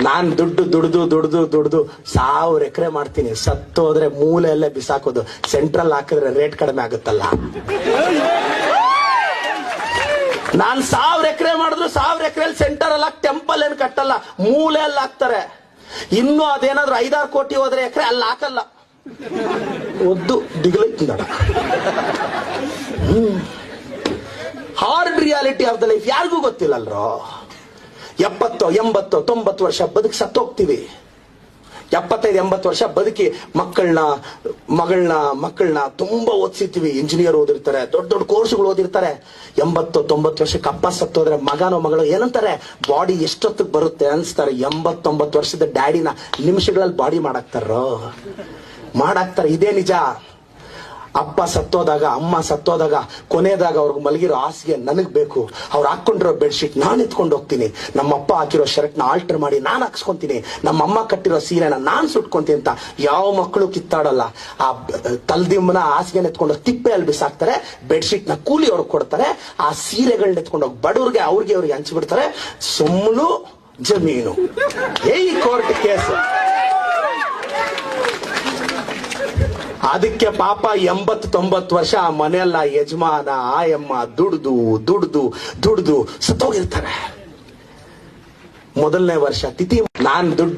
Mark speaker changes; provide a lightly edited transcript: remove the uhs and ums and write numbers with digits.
Speaker 1: ನಾನ್ ದುಡ್ದು 1000 ಎಕರೆ ಮಾಡ್ತೀನಿ. ಸತ್ತೋದ್ರೆ ಮೂಲೆಯಲ್ಲೇ ಬಿಸಾಕೋದು. ಸೆಂಟ್ರಲ್ ಹಾಕಿದ್ರೆ ರೇಟ್ ಕಡಿಮೆ ಆಗುತ್ತಲ್ಲ. ನಾನ್ 1000 ಎಕರೆ ಮಾಡಿದ್ರು 1000 ಎಕರೆಯಲ್ಲಿ ಸೆಂಟರ್ ಅಲ್ಲ, ಟೆಂಪಲ್ ಏನ್ ಕಟ್ಟಲ್ಲ, ಮೂಲೆಯಲ್ಲಿ ಹಾಕ್ತಾರೆ. ಇನ್ನು ಅದೇನಾದ್ರು 5-6 ಕೋಟಿ ಹೋದ್ರೆ ಎಕರೆ ಅಲ್ಲಿ ಹಾಕಲ್ಲ. ಒದ್ದು ದಿಗಲೈತಿ ನಡ. Hard reality of the life ಯಾರಿಗೂ ಗೊತ್ತಿಲ್ಲಲ್ರೋ. 70, 80, 90 ವರ್ಷ ಬದುಕಿ ಸತ್ತೋಗ್ತೀವಿ. 75-80 ವರ್ಷ ಬದುಕಿ ಮಕ್ಕಳನ್ನ ತುಂಬಾ ಓದಿಸಿರ್ತೀವಿ. ಇಂಜಿನಿಯರ್ ಓದಿರ್ತಾರೆ, ದೊಡ್ಡ ಕೋರ್ಸ್ಗಳು ಓದಿರ್ತಾರೆ. 80-90 ವರ್ಷಕ್ಕೆ ಅಪ್ಪ ಸತ್ತೋದ್ರೆ ಮಗನೋ ಮಗಳು ಏನಂತಾರೆ, ಬಾಡಿ ಎಷ್ಟೊತ್ತಿಗೆ ಬರುತ್ತೆ ಅನ್ಸ್ತಾರೆ. 80-90 ವರ್ಷದ ಡ್ಯಾಡಿನ ನಿಮಿಷಗಳಲ್ಲಿ ಬಾಡಿ ಮಾಡಾಕ್ತಾರೆ. ಇದೇ ನಿಜ. ಅಪ್ಪ ಸತ್ತೋದಾಗ, ಅಮ್ಮ ಸತ್ತೋದಾಗ, ಕೊನೆಯದಾಗ ಅವ್ರಿಗೆ ಮಲಗಿರೋ ಹಾಸಿಗೆ ನನಗ್ ಬೇಕು. ಅವ್ರು ಹಾಕೊಂಡಿರೋ ಬೆಡ್ಶೀಟ್ ನಾನು ಎತ್ಕೊಂಡು ಹೋಗ್ತೀನಿ. ನಮ್ಮಪ್ಪ ಹಾಕಿರೋ ಶರ್ಟ್ ನ ಆಲ್ಟರ್ ಮಾಡಿ ನಾನು ಹಾಕ್ಸ್ಕೊಂತೀನಿ. ನಮ್ಮಮ್ಮ ಕಟ್ಟಿರೋ ಸೀರೆನ ನಾನ್ ಸುಟ್ಕೊಂತೀನಿ ಅಂತ ಯಾವ ಮಕ್ಕಳು ಕಿತ್ತಾಡಲ್ಲ. ಆ ತಲ್ದಿಮ್ಮನ ಹಾಸಿಗೆನ ಎತ್ಕೊಂಡು ತಿಪ್ಪೆಯಲ್ಲಿ ಬಿಸಾಕ್ತಾರೆ. ಬೆಡ್ಶೀಟ್ ನ ಕೂಲಿ ಅವ್ರಿಗೆ ಕೊಡ್ತಾರೆ. ಆ ಸೀರೆಗಳನ್ನ ಎತ್ಕೊಂಡೋಗಿ ಬಡವ್ರಿಗೆ ಅವ್ರಿಗೆ ಹಂಚ್ಬಿಡ್ತಾರೆ. ಸುಮ್ಮನು ಜಮೀನು. Court case. ಅದಕ್ಕೆ ಪಾಪ 80-90 ವರ್ಷ ಆ ಮನೆಯಲ್ಲ ಯಜಮಾನ ಆಯಮ್ಮ ದುಡ್ದು ಸತ್ತೋಗಿರ್ತಾರೆ. ಮೊದಲನೇ ವರ್ಷ ತಿಥಿ ನಾನ್ ದುಡ್ಡು